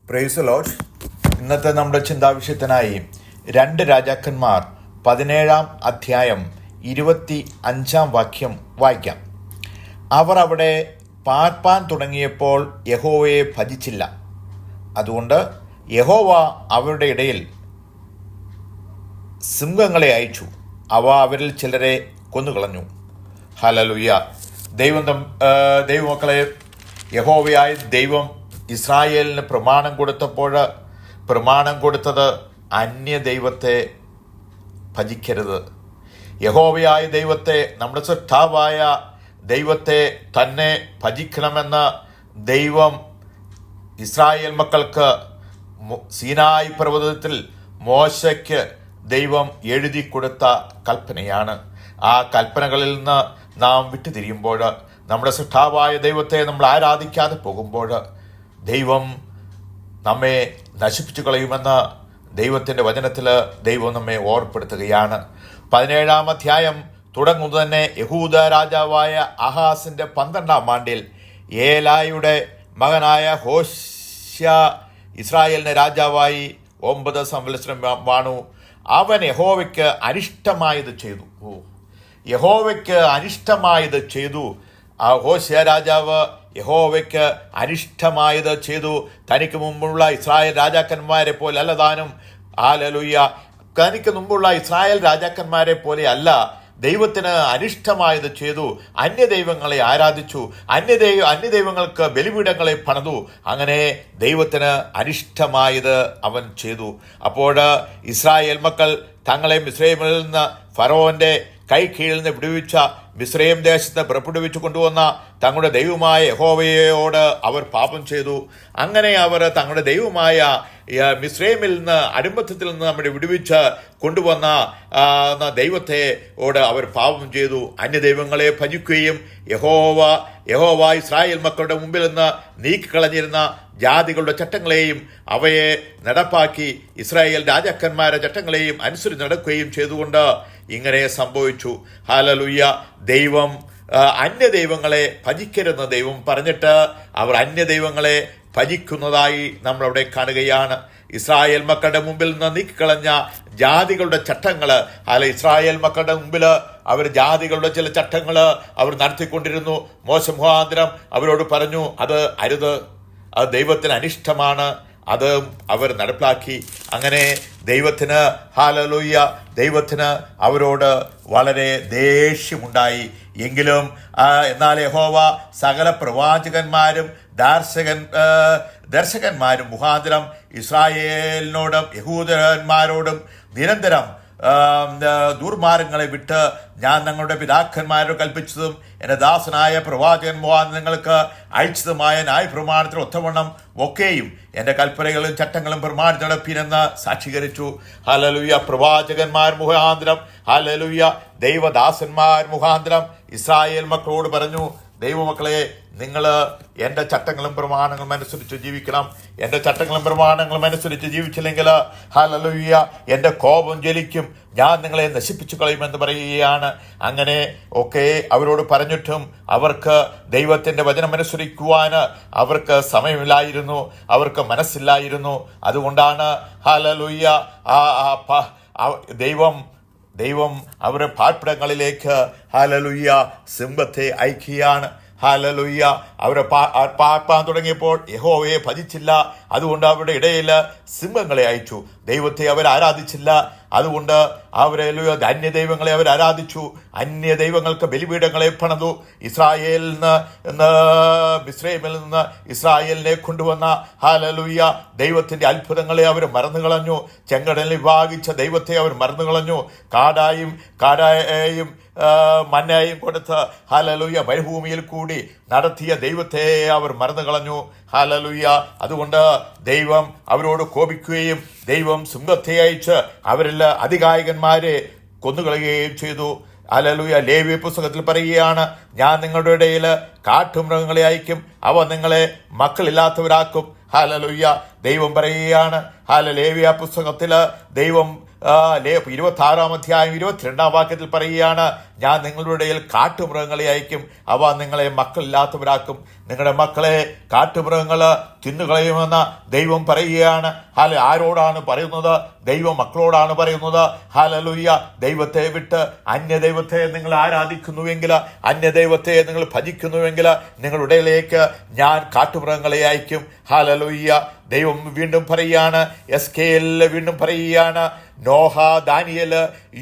Praise Lord. ഇന്നത്തെ നമ്മുടെ ചിന്താവിഷയത്തിനായി 2 രാജാക്കന്മാർ 17 അധ്യായം 25 വാക്യം വായിക്കാം. അവർ അവിടെ പാർപ്പാൻ തുടങ്ങിയപ്പോൾ യഹോവയെ ഭജിച്ചില്ല. അതുകൊണ്ട് യഹോവ അവരുടെ ഇടയിൽ സിംഹങ്ങളെ അയച്ചു. അവ അവരിൽ ചിലരെ കൊന്നുകളഞ്ഞു. ഹല്ലേലൂയ. ദൈവമക്കളെ, യഹോവയായ ദൈവം ഇസ്രായേലിന് പ്രമാണം കൊടുത്തത് അന്യ ദൈവത്തെ ഭജിക്കരുത്. യഹോവയായ ദൈവത്തെ, നമ്മുടെ സൃഷ്ടാവായ ദൈവത്തെ തന്നെ ഭജിക്കണമെന്ന് ദൈവം ഇസ്രായേൽ മക്കൾക്ക് സീനായി പർവ്വതത്തിൽ മോശയ്ക്ക് ദൈവം എഴുതി കൊടുത്ത കൽപ്പനയാണ്. ആ കൽപ്പനകളിൽ നിന്ന് നാം വിട്ടുതിരിയുമ്പോൾ, നമ്മുടെ സൃഷ്ടാവായ ദൈവത്തെ നമ്മൾ ആരാധിക്കാതെ പോകുമ്പോൾ ദൈവം നമ്മെ നശിപ്പിച്ചു കളയുമെന്ന് ദൈവത്തിൻ്റെ വചനത്തിൽ ദൈവം നമ്മെ ഓർപ്പെടുത്തുകയാണ്. 17 അധ്യായം തുടങ്ങുന്നത് തന്നെ യഹൂദ രാജാവായ ആഹാസിൻ്റെ 12 ആണ്ടിൽ ഏലായുടെ മകനായ ഹോശയ്യ ഇസ്രായേലിന് രാജാവായി 9 സംവത്സരം വാണു. അവൻ യഹോവയ്ക്ക് അനിഷ്ടമായത് ചെയ്തു. ആ ഹോശയ്യ രാജാവ് യഹോവയ്ക്ക് അനിഷ്ടമായത് ചെയ്തു. തനിക്ക് മുമ്പുള്ള ഇസ്രായേൽ രാജാക്കന്മാരെ പോലെ അല്ല താനും. ഹല്ലേലൂയ. തനിക്ക് മുമ്പുള്ള ഇസ്രായേൽ രാജാക്കന്മാരെ പോലെ അല്ല, ദൈവത്തിന് അനിഷ്ടമായത് ചെയ്തു. അന്യദൈവങ്ങളെ ആരാധിച്ചു. അന്യദൈവങ്ങൾക്ക് ബലിപീഠങ്ങളെ പണിതു. അങ്ങനെ ദൈവത്തിന് അനിഷ്ടമായത് അവൻ ചെയ്തു. അപ്പോൾ ഇസ്രായേൽ മക്കൾ തങ്ങളെ മിസ്രയീമിൽ നിന്ന് ഫറവോന്റെ കൈ കീഴിൽ നിന്ന് വിടുവിച്ച, മിസ്രയീം ദേശത്ത് പുറപ്പെടുവിച്ചു കൊണ്ടുവന്ന തങ്ങളുടെ ദൈവമായ യഹോവയോട് അവർ പാപം ചെയ്തു. അങ്ങനെ അവർ തങ്ങളുടെ ദൈവമായ മിസ്രയീമിൽ നിന്ന്, അടിമത്തത്തിൽ നിന്ന് നമ്മുടെ വിടുവിച്ച് കൊണ്ടുവന്ന ദൈവത്തെയോട് അവർ പാപം ചെയ്തു. അന്യദൈവങ്ങളെ ഭജിക്കുകയും യഹോവ ഇസ്രായേൽ മക്കളുടെ മുമ്പിൽ നിന്ന് നീക്കിക്കളഞ്ഞിരുന്ന ജാതികളുടെ ചട്ടങ്ങളെയും അവയെ നടപ്പാക്കി ഇസ്രായേൽ രാജാക്കന്മാരുടെ ചട്ടങ്ങളെയും അനുസരിച്ച് നടക്കുകയും ചെയ്തുകൊണ്ട് ഇങ്ങനെ സംഭവിച്ചു. ഹല്ലേലൂയ. ദൈവം അന്യദൈവങ്ങളെ ഭജിക്കരുതെന്ന് ദൈവം പറഞ്ഞിട്ട് അവർ അന്യദൈവങ്ങളെ ഭജിക്കുന്നതായി നമ്മളവിടെ കാണുകയാണ്. ഇസ്രായേൽ മക്കളുടെ മുമ്പിൽ നിന്ന് നീക്കിക്കളഞ്ഞ ജാതികളുടെ ചട്ടങ്ങൾ, ഇസ്രായേൽ മക്കളുടെ മുമ്പിൽ അവർ ജാതികളുടെ ചില ചട്ടങ്ങൾ അവർ നടത്തിക്കൊണ്ടിരുന്നു. മോശ മുഖാന്തരം അവരോട് പറഞ്ഞു, അത് അരുത്, അത് ദൈവത്തിന് അനിഷ്ടമാണ്. അത് അവർ നടപ്പിലാക്കി. അങ്ങനെ ദൈവത്തിന് ഹല്ലേലൂയ, ദൈവത്തിന് അവരോട് വളരെ ദേഷ്യമുണ്ടായി. എന്നാൽ യഹോവ സകല പ്രവാചകന്മാരും ദർശകന്മാരും മുഖാന്തരം ഇസ്രായേലിനോടും യഹൂദന്മാരോടും നിരന്തരം ദുർമാർഗങ്ങളെ വിട്ട് ഞാൻ ഞങ്ങളുടെ പിതാക്കന്മാരോട് കൽപ്പിച്ചതും എൻ്റെ ദാസനായ പ്രവാചകൻ മുഖാന്തരം നിങ്ങൾക്ക് അയച്ചതുമായ ന്യായപ്രമാണത്തിന് ഒത്തവണ്ണം ഒക്കെയും എൻ്റെ കൽപ്പനകളും ചട്ടങ്ങളും പ്രമാണിച്ച് നടപ്പീനെന്ന് സാക്ഷീകരിച്ചു. ഹല്ലേലൂയ. പ്രവാചകന്മാർ മുഖാന്തരം, ഹല്ലേലൂയ, ദൈവദാസന്മാർ മുഖാന്തരം ഇസ്രായേൽ മക്കളോട് പറഞ്ഞു, ദൈവമക്കളെ, നിങ്ങൾ എൻ്റെ ചട്ടങ്ങളും പ്രമാണങ്ങളും അനുസരിച്ച് ജീവിക്കണം. എൻ്റെ ചട്ടങ്ങളും പ്രമാണങ്ങളും അനുസരിച്ച് ജീവിച്ചില്ലെങ്കിൽ ഹല്ലേലൂയ, എൻ്റെ കോപം ജ്വലിക്കും, ഞാൻ നിങ്ങളെ നശിപ്പിച്ചു കളയുമെന്ന് പറയുകയാണ്. അങ്ങനെ ഒക്കെ അവരോട് പറഞ്ഞിട്ടും അവർക്ക് ദൈവത്തിൻ്റെ വചനം അനുസരിക്കുവാൻ അവർക്ക് സമയമില്ലായിരുന്നു, അവർക്ക് മനസ്സില്ലായിരുന്നു. അതുകൊണ്ടാണ് ഹല്ലേലൂയ ദൈവം അവരുടെ പാർപ്പിടങ്ങളിലേക്ക് ഹല്ലേലൂയ സിംഹത്തെ അയക്കുകയാണ്. ഹല്ലേലൂയ. അവരെ പാർപ്പാൻ തുടങ്ങിയപ്പോൾ യഹോവയെ ഭജിച്ചില്ല. അതുകൊണ്ട് അവരുടെ ഇടയിൽ സിംഹങ്ങളെ അയച്ചു. ദൈവത്തെ അവർ ആരാധിച്ചില്ല. അതുകൊണ്ട് അന്യദൈവങ്ങളെ അവർ ആരാധിച്ചു. അന്യദൈവങ്ങൾക്ക് ബലിപീഠങ്ങളെ പണിതു. മിസ്രയീമിൽ നിന്ന് ഇസ്രായേലിനെ കൊണ്ടുവന്ന ഹല്ലേലൂയ ദൈവത്തിന്റെ അത്ഭുതങ്ങളെ അവർ മറന്നുകളഞ്ഞു. ചെങ്കടലിൽ വിഭാഗിച്ച ദൈവത്തെ അവർ മറന്നുകളഞ്ഞു. കാടായും മന്നയും കൊടുത്ത് ഹല്ലേലൂയ മരുഭൂമിയിൽ കൂടി നടത്തിയ ദൈവത്തെ അവർ മറന്നുകളഞ്ഞു. ഹല്ലേലൂയ. അതുകൊണ്ട് ദൈവം അവരോട് കോപിക്കുകയും ദൈവം സിംഹത്തെ അയച്ച് അവരിൽ അധികായകന്മാരെ കൊന്നുകളയുകയും ചെയ്തു. ഹല്ലേലൂയ. ലേവ്യ പുസ്തകത്തിൽ പറയുകയാണ്, ഞാൻ നിങ്ങളുടെ ഇടയിൽ കാട്ടുമൃഗങ്ങളെ അയക്കും, അവ നിങ്ങളെ മക്കളില്ലാത്തവരാക്കും. ഹല്ലേലൂയ. ദൈവം പറയുകയാണ്. ലേവ്യ പുസ്തകത്തിൽ ദൈവം 26 അധ്യായം 22 വാക്യത്തിൽ പറയുകയാണ്, ഞാൻ നിങ്ങളുടെ ഇടയിൽ കാട്ടുമൃഗങ്ങളെ അയക്കും, അവ നിങ്ങളെ മക്കളില്ലാത്തവരാക്കും, നിങ്ങളുടെ മക്കളെ കാട്ടുമൃഗങ്ങൾ തിന്നുകളയുമെന്ന് ദൈവം പറയുകയാണ്. ആരോടാണ് പറയുന്നത്? ദൈവം മക്കളോടാണ് പറയുന്നത്. ഹല്ലേലൂയ. ദൈവത്തെ വിട്ട് അന്യദൈവത്തെ നിങ്ങൾ ആരാധിക്കുന്നുവെങ്കിൽ, അന്യദൈവത്തെ നിങ്ങൾ ഭജിക്കുന്നുവെങ്കിൽ നിങ്ങളുടെ ഇടയിലേക്ക് ഞാൻ കാട്ടുമൃഗങ്ങളെ അയക്കും. ഹല്ലേലൂയ. ദൈവം വീണ്ടും പറയുകയാണ്, എസ്കേലിൽ വീണ്ടും പറയുകയാണ്, നോഹ, ദാനിയേൽ,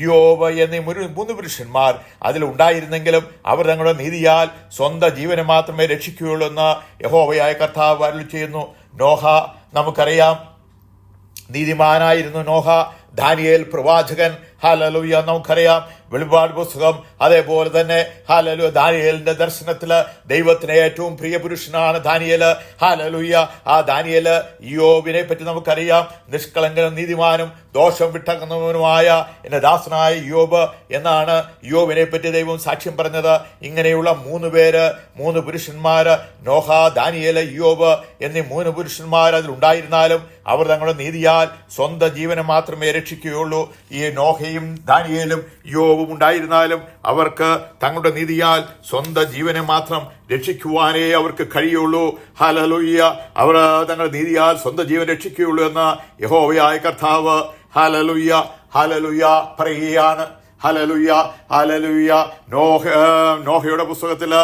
യോബ് എന്നീ 3 പുരുഷന്മാർ അതിലുണ്ടായിരുന്നെങ്കിലും അവർ തങ്ങളുടെ നീതിയാൽ സ്വന്തം ജീവനെ മാത്രമേ രക്ഷിക്കുകയുള്ളൂ എന്ന് യഹോവയായ കർത്താവ് അരുളിച്ചെയ്യുന്നു. നോഹ നമുക്കറിയാം, നീതിമാനായിരുന്നു നോഹ. ദാനിയേൽ പ്രവാചകൻ, ഹല്ലേലൂയ, നമുക്കറിയാം. വെളിപാട് പുസ്തകം അതേപോലെ തന്നെ ഹല്ലേലൂയ, ദാനിയേലിന്റെ ദർശനത്തില് ദൈവത്തിന് ഏറ്റവും പ്രിയ പുരുഷനാണ് ദാനിയേല്. ഹല്ലേലൂയ. ആ ദാനിയേല് യോബിനെ പറ്റി നമുക്കറിയാം, നിഷ്കളങ്കനും നീതിമാനും ദോഷം വിട്ടകന്നവനുമായ എന്റെ ദാസനായ യോബ് എന്നാണ് യോബിനെ പറ്റി ദൈവം സാക്ഷ്യം പറഞ്ഞത്. ഇങ്ങനെയുള്ള 3 പുരുഷന്മാര്, നോഹ, ദാനിയേല്, യോബ് എന്നീ 3 പുരുഷന്മാർ അതിലുണ്ടായിരുന്നാലും അവർ തങ്ങളുടെ നീതിയാൽ സ്വന്തം ജീവനെ മാത്രമേ രക്ഷിക്കുകയുള്ളൂ. ഈ നോഹയും ദാനിയേലും യോബും ഉണ്ടായിരുന്നാലും അവർക്ക് തങ്ങളുടെ നീതിയാൽ സ്വന്തം ജീവനെ മാത്രം രക്ഷിക്കുവാനേ അവർക്ക് കഴിയുള്ളൂ. ഹല്ലേലൂയ. അവർ തങ്ങളുടെ നീതിയാൽ സ്വന്തം ജീവൻ രക്ഷിക്കുകയുള്ളൂ എന്ന് യഹോവയായ കർത്താവ് ഹല്ലേലൂയ ഹല്ലേലൂയ പറയുകയാണ്. Hallelujah hallelujah. നോഹയുടെ പുസ്തകത്തില്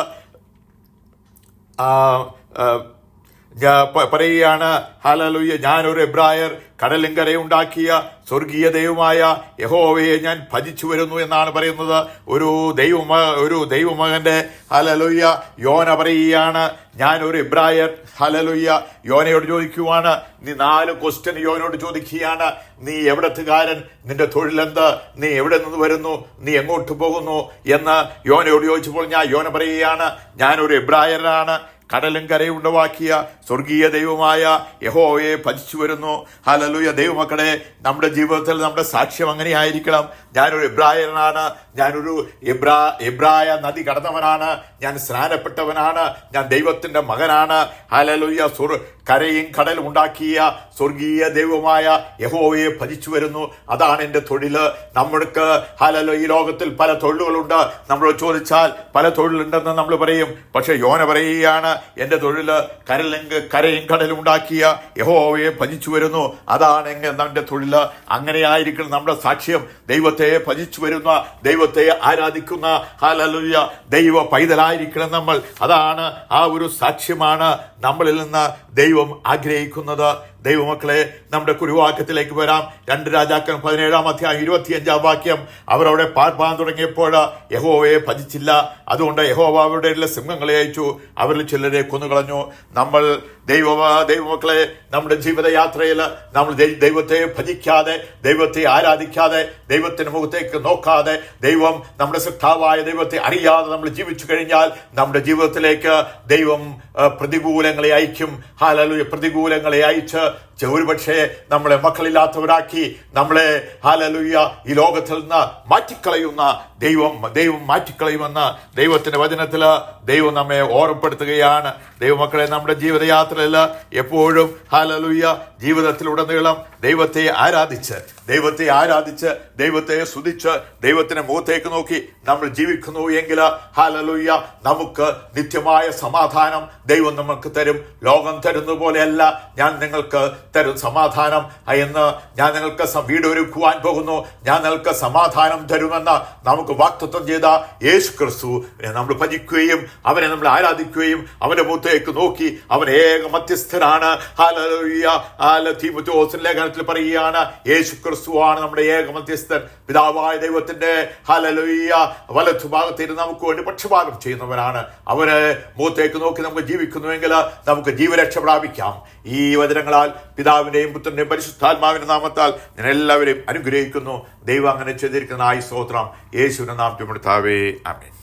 പറയുകയാണ്, ഹല്ലേലൂയ, ഞാനൊരു എബ്രായർ കടലിങ്കരയുണ്ടാക്കിയ സ്വർഗീയ ദൈവമായ യഹോവയെ ഞാൻ ഭജിച്ചു വരുന്നു എന്നാണ് പറയുന്നത്. ഒരു ദൈവമകന്റെ ഹല്ലേലൂയ യോന പറയുകയാണ്, ഞാനൊരു എബ്രായർ. ഹല്ലേലൂയ. യോനയോട് ചോദിക്കുവാണ്, നീ 4 ക്വസ്റ്റ്യൻ യോനോട് ചോദിക്കുകയാണ്. നീ എവിടത്തുകാരൻ? നിന്റെ തൊഴിലെന്ത്? നീ എവിടെ നിന്ന് വരുന്നു? നീ എങ്ങോട്ട് പോകുന്നു എന്ന് യോനയോട് ചോദിച്ചപ്പോൾ യോന പറയുകയാണ്, ഞാനൊരു എബ്രായരാണ്, കടലും കരയും ഉണ്ടാക്കിയ സ്വർഗീയ ദൈവമായ യഹോവയെ ഭജിച്ചു വരുന്നു. ഹല്ലേലൂയ. ദൈവമക്കളെ, നമ്മുടെ ജീവിതത്തിൽ നമ്മുടെ സാക്ഷ്യം അങ്ങനെയായിരിക്കണം. ഞാനൊരു എബ്രായനാണ്, ഞാനൊരു എബ്രായ നദി കടന്നവനാണ്, ഞാൻ സ്നാനപ്പെട്ടവനാണ്, ഞാൻ ദൈവത്തിന്റെ മകനാണ്. ഹല്ലേലൂയ. കരയും കടലും ഉണ്ടാക്കിയ സ്വർഗീയ ദൈവമായ യഹോവയെ ഭജിച്ചു വരുന്നു. അതാണ് എൻ്റെ തൊഴില്. നമ്മൾക്ക് ഹല്ലേലൂയ ഈ ലോകത്തിൽ പല തൊഴിലുകളുണ്ട്. നമ്മളോട് ചോദിച്ചാൽ പല തൊഴിലുണ്ടെന്ന് നമ്മൾ പറയും. പക്ഷെ യോന പറയുകയാണ്, എന്റെ തൊഴില് കരയും കടലും ഉണ്ടാക്കിയ യഹോവയെ ഭജിച്ചു വരുന്നു. അതാണ് എന്റെ തൊഴില്. അങ്ങനെയായിരിക്കണം നമ്മുടെ സാക്ഷ്യം. ദൈവത്തെ ഭജിച്ചു വരുന്ന, ദൈവത്തെ ആരാധിക്കുന്ന ഹല്ലേലൂയ ദൈവ പൈതലായിരിക്കണം നമ്മൾ. അതാണ് ആ ഒരു സാക്ഷ്യമാണ് നമ്മളിൽ നിന്ന് ദൈവം ആഗ്രഹിക്കുന്നത്. ദൈവമക്കളെ, നമ്മുടെ കുരുവാക്യത്തിലേക്ക് വരാം. 2 രാജാക്കൻ 17 അധ്യായം 25 വാക്യം. അവരവിടെ പാർപ്പാൻ തുടങ്ങിയപ്പോൾ യഹോവയെ ഭജിച്ചില്ല. അതുകൊണ്ട് യഹോവ അവരുടെ സിംഹങ്ങളെ അയച്ചു, അവരിൽ ചിലരെ കൊന്നുകളഞ്ഞു. നമ്മൾ ദൈവമക്കളെ, നമ്മുടെ ജീവിതയാത്രയിൽ നമ്മൾ ദൈവത്തെ ഭജിക്കാതെ, ദൈവത്തെ ആരാധിക്കാതെ, ദൈവത്തിന്റെ മുഖത്തേക്ക് നോക്കാതെ, ദൈവം നമ്മുടെ സൃഷ്ടാവായ ദൈവത്തെ അറിയാതെ നമ്മൾ ജീവിച്ചു കഴിഞ്ഞാൽ നമ്മുടെ ജീവിതത്തിലേക്ക് ദൈവം പ്രതികൂലങ്ങളെ അയക്കും. ഹല്ലേലൂയ. പ്രതികൂലങ്ങളെ അയച്ച് ഒരുപക്ഷെ നമ്മളെ മക്കളില്ലാത്തവരാക്കി നമ്മളെ ഹല്ലേലൂയ ഈ ലോകത്തിൽ നിന്ന് മാറ്റിക്കളയുന്ന ദൈവം മാറ്റിക്കളയുമെന്ന് ദൈവത്തിന്റെ വചനത്തിൽ ദൈവം നമ്മെ ഓർമ്മപ്പെടുത്തുകയാണ്. ദൈവമക്കളെ, നമ്മുടെ ജീവിതയാത്രയിൽ എപ്പോഴും ഹല്ലേലൂയ ജീവിതത്തിലുടനീളം ദൈവത്തെ ആരാധിച്ച് ദൈവത്തെ സ്തുതിച്ച് ദൈവത്തിന്റെ മുഖത്തേക്ക് നോക്കി നമ്മൾ ജീവിക്കുന്നു എങ്കിൽ ഹല്ലേലൂയ നമുക്ക് നിത്യമായ സമാധാനം ദൈവം നമുക്ക് തരും. ലോകം തരുന്ന പോലെയല്ല ഞാൻ നിങ്ങൾക്ക് തരും സമാധാനം എന്ന്. ഞാൻ നിങ്ങൾക്ക് വീട് ഒരുക്കുവാൻ പോകുന്നു, ഞാൻ നിങ്ങൾക്ക് സമാധാനം തരുമെന്ന് നമുക്ക് വാഗ്ദത്തം ചെയ്ത യേശു ക്രിസ്തു നമ്മൾ ഭജിക്കുകയും അവനെ നമ്മൾ ആരാധിക്കുകയും അവന്റെ മുഖത്തേക്ക് നോക്കി അവൻ ഏക മധ്യസ്ഥനാണ്. ഹല്ലേലൂയ. തീമോഥെയോസിന്റെ ലേഖനത്തിൽ പറയുകയാണ്, യേശു ക്രിസ്തുവാണ് നമ്മുടെ ഏക മധ്യസ്ഥൻ. പിതാവായ ദൈവത്തിന്റെ ഹല്ലേലൂയ വലത്തുഭാഗത്തിരുന്ന് നമുക്ക് വേണ്ടി പക്ഷപാതം ചെയ്യുന്നവനാണ്. അവന് മുഖത്തേക്ക് നോക്കി നമുക്ക് ജീവിക്കുന്നുവെങ്കിൽ നമുക്ക് ജീവരക്ഷ പ്രാപിക്കാം. ഈ വചനങ്ങളാൽ പിതാവിന്റെയും പുത്രന്റെയും പരിശുദ്ധാത്മാവിന്റെ നാമത്താൽ ഞാൻ എല്ലാവരെയും അനുഗ്രഹിക്കുന്നു. ദൈവം അങ്ങനെ ചെയ്തിരിക്കുന്ന സ്തോത്രം. യേശുവിന്റെ നാമത്തിൽ ആമേൻ.